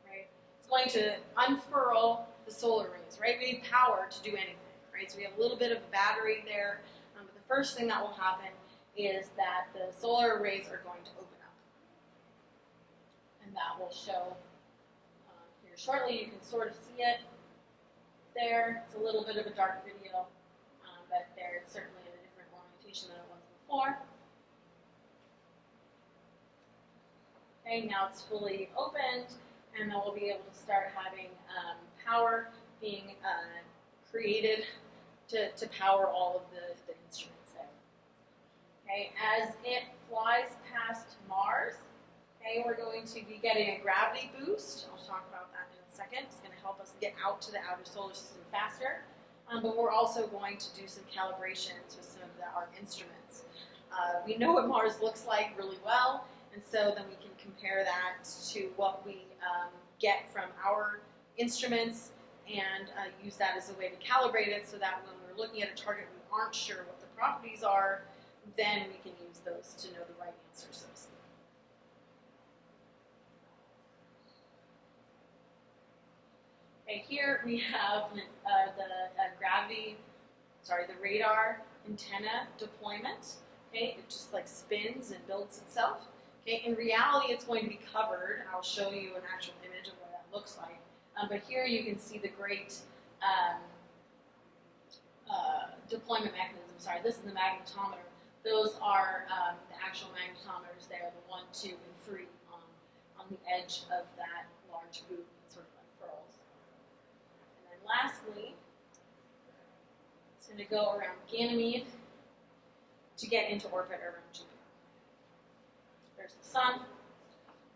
C: right, it's going to unfurl the solar rays, right? We need power to do anything, right? So we have a little bit of a battery there, but the first thing that will happen is that the solar rays are going to open up. And that will show shortly. You can sort of see it there. It's a little bit of a dark video, but there it's certainly in a different orientation than it was before. Okay, now it's fully opened, and then we'll be able to start having power being created to power all of the instruments there. Okay, as it flies past Mars, okay, we're going to be getting a gravity boost. I'll talk about that in a second. It's going to help us get out to the outer solar system faster. But we're also going to do some calibrations with some of our instruments. We know what Mars looks like really well, and so then we can compare that to what we get from our instruments and use that as a way to calibrate it so that when we're looking at a target we aren't sure what the properties are, then we can use those to know the right answer, so to speak. Okay, here we have the radar antenna deployment. Okay, it just like spins and builds itself. Okay, in reality, it's going to be covered. I'll show you an actual image of what that looks like. But here you can see the great deployment mechanism. Sorry, this is the magnetometer. Those are the actual magnetometers there, the 1, 2, and 3 on the edge of that large hoop that sort of unfurls. And then lastly, it's going to go around Ganymede to get into orbit around Jupiter. There's the sun.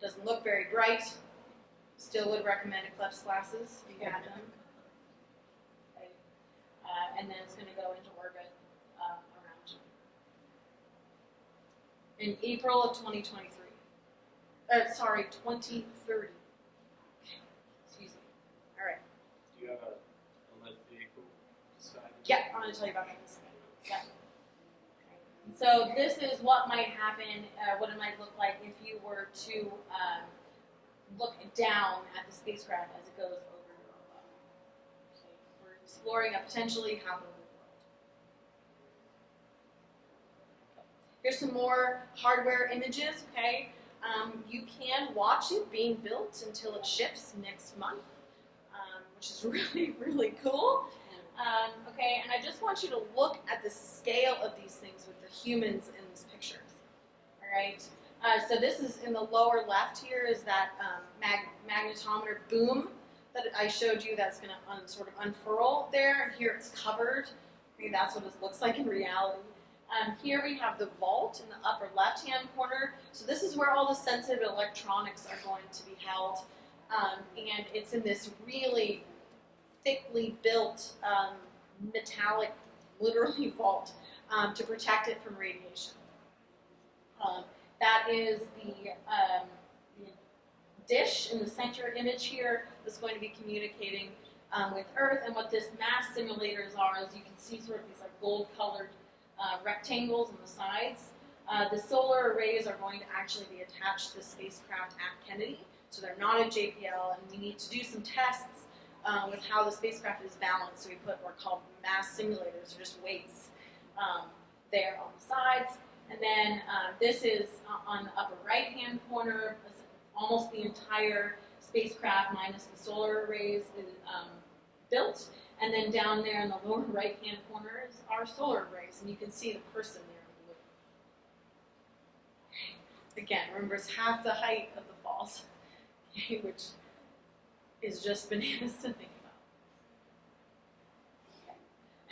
C: Doesn't look very bright. Still would recommend eclipse glasses if you had them. Okay. And then it's going to go into orbit around Jupiter. In April of 2023. 2030. Okay. Excuse me. All right.
E: Do you have a lift vehicle decided?
C: Yeah, I'm going to tell you about that in a second. Yeah. So this is what might happen, what it might look like if you were to look down at the spacecraft as it goes over Europa. Okay. We're exploring a potentially habitable world. Here's some more hardware images, okay? You can watch it being built until it ships next month, which is really, really cool. Okay, and I just want you to look at the scale of these things with the humans in these pictures. All right, so this is in the lower left here is that magnetometer boom that I showed you that's going to sort of unfurl there, and here it's covered. Okay, that's what it looks like in reality. Here we have the vault in the upper left-hand corner. So this is where all the sensitive electronics are going to be held, and it's in this really thickly built metallic, literally vault to protect it from radiation. That is the dish in the center image here that's going to be communicating with Earth. And what this mass simulators are is you can see sort of these like gold-colored rectangles on the sides. The solar arrays are going to actually be attached to the spacecraft at Kennedy, so they're not at JPL, and we need to do some tests with how the spacecraft is balanced. So we put what are called mass simulators, or just weights, there on the sides. And then this is on the upper right-hand corner, almost the entire spacecraft minus the solar arrays is built. And then down there in the lower right-hand corner is our solar arrays, and you can see the person there in blue. Again, remember it's half the height of the falls, which is just bananas to think about. Okay.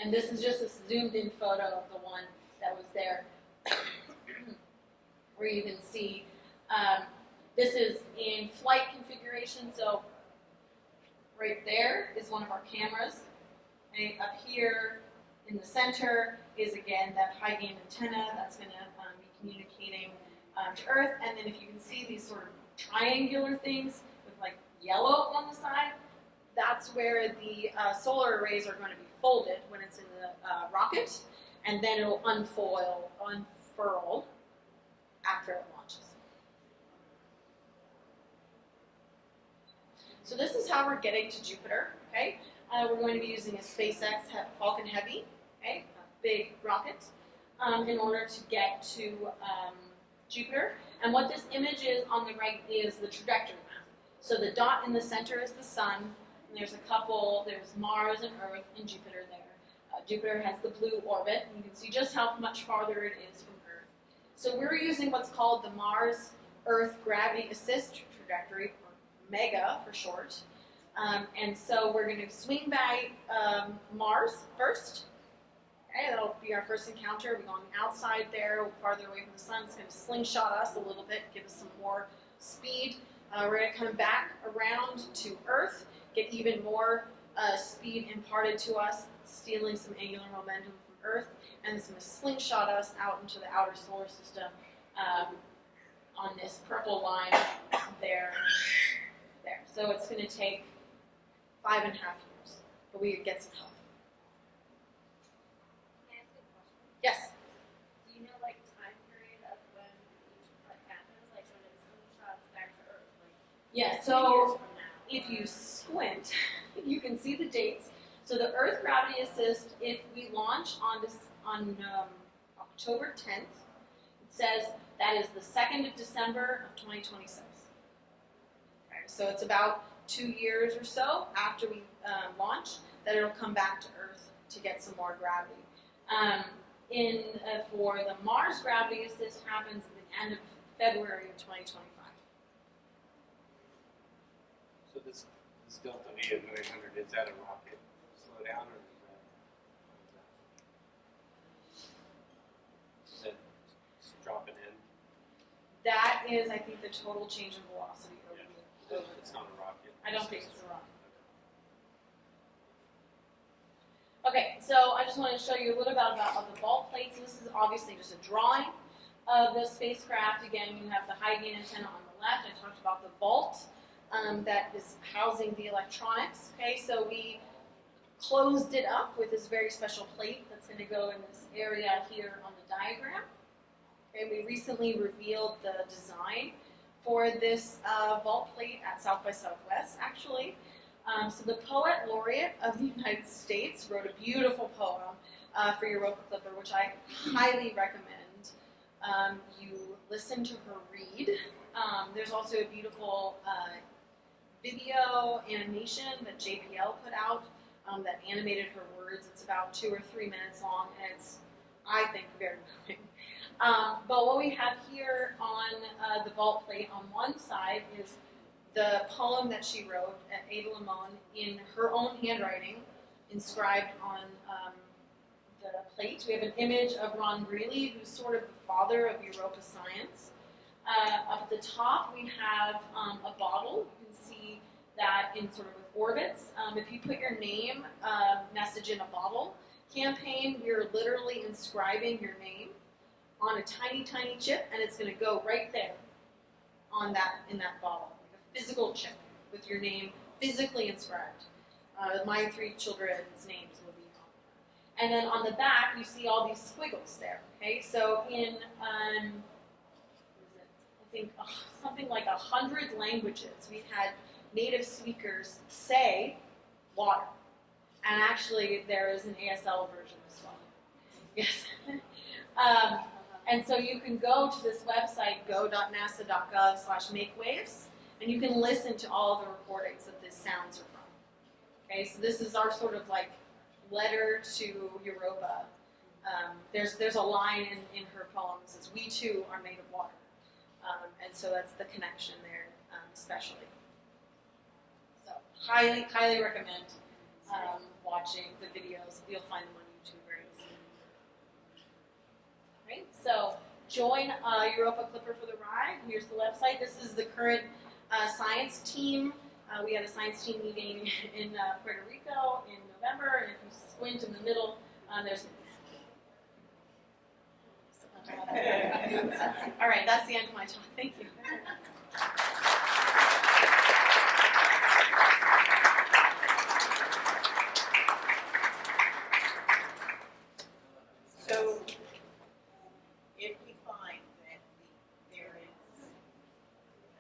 C: And this is just a zoomed-in photo of the one that was there, where you can see this is in flight configuration. So right there is one of our cameras. And up here in the center is, again, that high-gain antenna that's going to be communicating to Earth. And then if you can see these sort of triangular things with like yellow on the side, that's where the solar arrays are going to be folded when it's in the rocket, and then it'll unfurl after it launches. So this is how we're getting to Jupiter, okay? We're going to be using a SpaceX Falcon Heavy, okay, a big rocket, in order to get to Jupiter. And what this image is on the right is the trajectory map. So the dot in the center is the sun, and there's Mars and Earth and Jupiter there. Jupiter has the blue orbit, and you can see just how much farther it is from Earth. So we're using what's called the Mars-Earth Gravity Assist Trajectory, or MEGA for short. And so we're going to swing by Mars first. Okay, that'll be our first encounter. We're on the outside there, farther away from the sun. It's going to slingshot us a little bit, give us some more speed. We're going to come back around to Earth, get even more speed imparted to us, stealing some angular momentum from Earth, and it's going to slingshot us out into the outer solar system on this purple line there. So it's going to take 5.5 years, but we get some help.
F: Can I ask a question?
C: Yes?
F: Do you know, like, time period of when each part happens? Like, when it's slingshots back to Earth? Like,
C: Yeah,
F: 2 years
C: so
F: from now?
C: if you squint, you can see the dates. So the Earth Gravity Assist, if we launch on October 10th, it says That is the 2nd of December of 2026. Okay, so it's about 2 years or so after we launch that it'll come back to Earth to get some more gravity. For the Mars gravities, this happens at the end of February of 2025.
E: So this delta V of 900, is that a rocket slowdown or is that just dropping in?
C: That is, I think, the total change in velocity over the.
E: It's not a rocket.
C: I don't think it's a rocket. Okay, so I just want to show you a little bit about the vault plates. This is obviously just a drawing of the spacecraft. Again, you have the high gain antenna on the left. I talked about the vault that is housing the electronics. Okay, so we closed it up with this very special plate that's going to go in this area here on the diagram. Okay, we recently revealed the design for this vault plate at South by Southwest, actually. So the poet laureate of the United States wrote a beautiful poem for Europa Clipper, which I highly recommend you listen to her read. There's also a beautiful video animation that JPL put out that animated her words. It's about 2 or 3 minutes long, and it's, I think, very moving. But what we have here on the vault plate on one side is the poem that she wrote at Ada Limon in her own handwriting, inscribed on the plate. We have an image of Ron Greeley, who's sort of the father of Europa science. Up at the top, we have a bottle. You can see that in sort of orbits. If you put your name message in a bottle campaign, you're literally inscribing your name on a tiny, tiny chip, and it's going to go right there on that in that bottle. Physical chip with your name physically inscribed. My 3 children's names will be on there. And then on the back, you see all these squiggles there. Okay, so in I think something like 100 languages, we've had native speakers say water, and actually there is an ASL version as well. Yes. And so you can go to this website, go.nasa.gov/makewaves, and you can listen to all the recordings that these sounds are from. Okay, so this is our sort of like letter to Europa. There's a line in her poem that says, "We too are made of water," and so that's the connection there, especially. So highly recommend watching the videos. You'll find them on YouTube very easily. Right, so join Europa Clipper for the ride. Here's the website. This is the current science team. We had a science team meeting in Puerto Rico in November, and if you squint in the middle, there's. All right, that's the end of my talk. Thank you.
B: So, if we find that there is,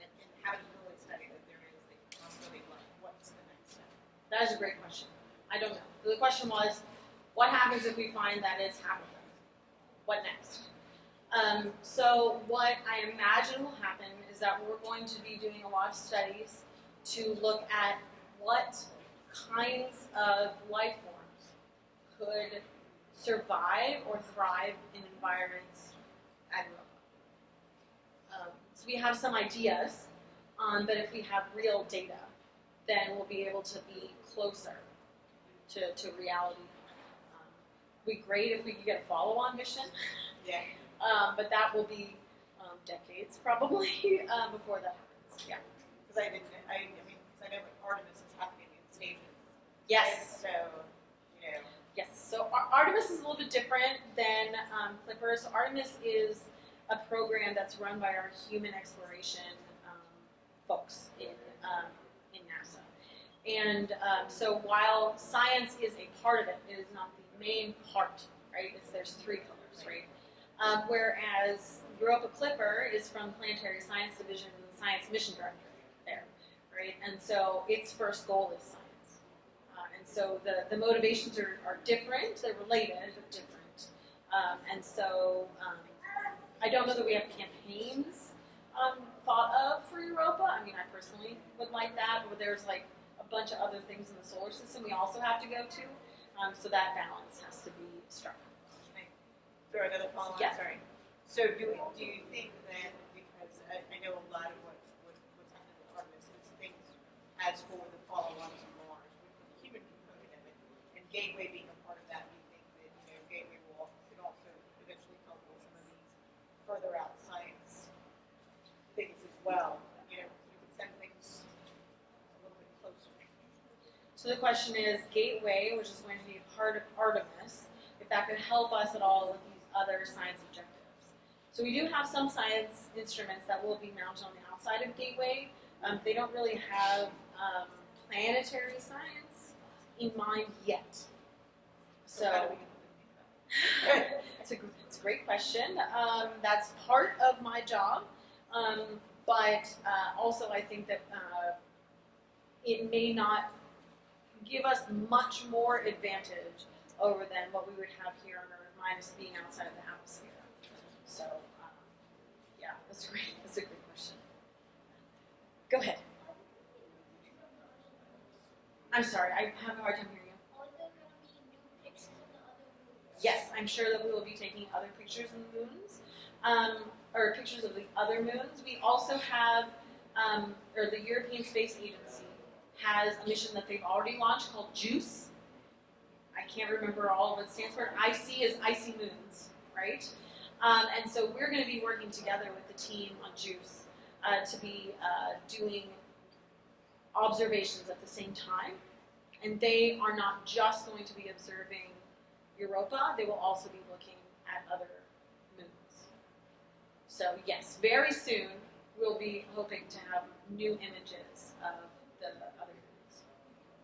B: and how do you really study that there is the possibility of life, what's the next step?
C: That is a great question. I don't know. The question was, what happens if we find that it's happening? What next? So what I imagine will happen is that we're going to be doing a lot of studies to look at what kinds of life forms could survive or thrive in environments at Europa. So we have some ideas, but if we have real data, then we'll be able to be closer to reality. It'd be great if we could get a follow-on mission.
B: Yeah.
C: But that will be decades probably before that happens. Yeah.
G: Because I mean, I know like Artemis is happening in stages.
C: Yes.
G: So, you know.
C: Yes. So Artemis is a little bit different than Clipper. So Artemis is a program that's run by our human exploration folks in NASA. And so while science is a part of it, it is not the main part, right? There's 3 pillars, right? Whereas Europa Clipper is from Planetary Science Division and the Science Mission Director there, right? And so its first goal is science. And so the motivations are different, they're related, but different. And so I don't know that we have campaigns thought of for Europa. I mean, I personally would like that, but there's like a bunch of other things in the solar system we also have to go to. So that balance has to be struck.
G: Sorry, another follow-on,
C: Yeah.
G: sorry. So do you think that, because I know a lot of what's happening with Artemis is things as for the follow-on to Mars, with the human component of it, and Gateway being a part of that, do you think that, Gateway could also eventually help with some of these further out science things as well? You could send things a little bit closer.
C: So the question is, Gateway, which is going to be part of Artemis, if that could help us at all with these other science objectives. So we do have some science instruments that will be mounted on the outside of Gateway. They don't really have planetary science in mind yet.
G: So how do
C: So
G: we get them?
C: it's a great question. That's part of my job, but also I think that it may not give us much more advantage over than what we would have here on Earth, minus being outside of the atmosphere. So, yeah, that's a great question. Go ahead. I'm sorry, I have a hard time hearing you.
F: Are there going to be new pictures of the other moons?
C: Yes, I'm sure that we will be taking other pictures of the moons, or pictures of the other moons. We also have, or the European Space Agency has a mission that they've already launched called JUICE. I can't remember all of what it stands for. IC is Icy Moons, right? And so we're going to be working together with the team on JUICE to be doing observations at the same time. And they are not just going to be observing Europa, they will also be looking at other moons. So yes, very soon we'll be hoping to have new images of the other moons.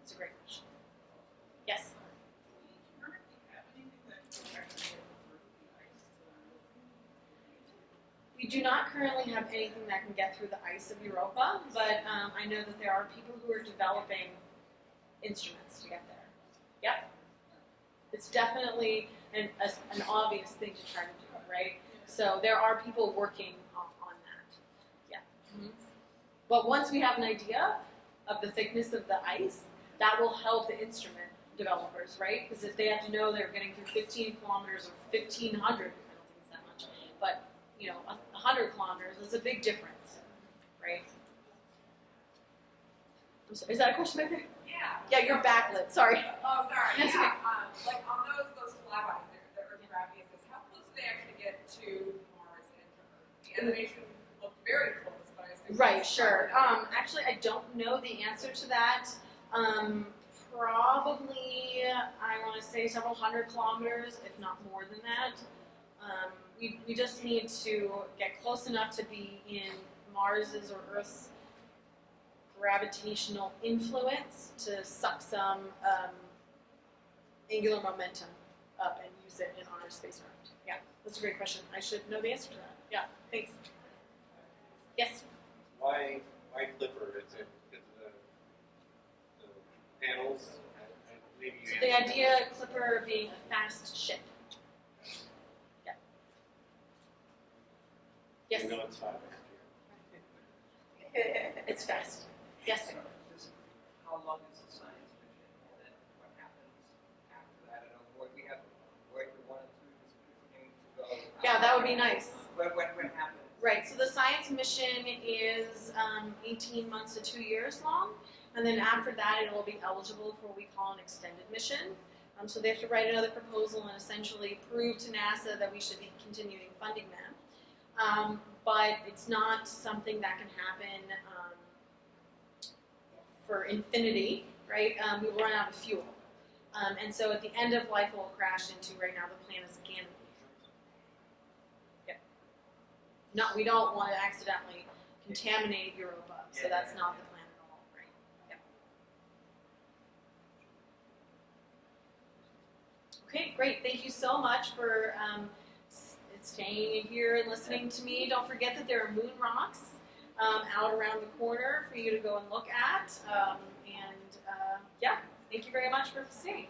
C: It's a great question. Yes? We do not currently have anything that can get through the ice of Europa, but I know that there are people who are developing instruments to get there. Yep. It's definitely an obvious thing to try to do, right? So there are people working on that. Yeah. Mm-hmm. But once we have an idea of the thickness of the ice, that will help the instrument developers, right? Because if they have to know they're getting through 15 kilometers or 1,500, I don't think it's that much, but 100 kilometers is a big difference, right? I'm sorry, is that a question back there?
H: Yeah.
C: Yeah, you're backlit. Sorry.
H: Oh, sorry.
C: That's
H: Yeah. Like on those flat ice, the Earth gravity is how close do they actually get to Mars and to Earth? The animation looked very close, but I assume.
C: Right, sure. Actually, I don't know the answer to that. Probably, I want to say several hundred kilometers, if not more than that. We just need to get close enough to be in Mars's or Earth's gravitational influence to suck some angular momentum up and use it in our spacecraft. Yeah, that's a great question. I should know the answer to that. Yeah, thanks. Yes?
E: Why Clipper? Is it the panels? Maybe you
C: So the
E: answered
C: idea of Clipper being a fast ship. Yeah. Yes,
E: You know it's fast.
C: it's fast. Yes.
I: How long is the science mission, and then what happens after that? I know we have Voyager 1 and 2 is continuing to go.
C: Yeah, that would be nice.
I: What happens?
C: Right, so the science mission is 18 months to 2 years long, and then after that it will be eligible for what we call an extended mission. So they have to write another proposal and essentially prove to NASA that we should be continuing funding them. But it's not something that can happen for infinity, right? We will run out of fuel. And so at the end of life, we'll crash into, right now, the plan is Ganymede. Yep. We don't want to accidentally contaminate Europa, so that's not the plan at all, right? Yep. Okay, great. Thank you so much for staying here and listening to me. Don't forget that there are moon rocks out around the corner for you to go and look at. Yeah, thank you very much for staying.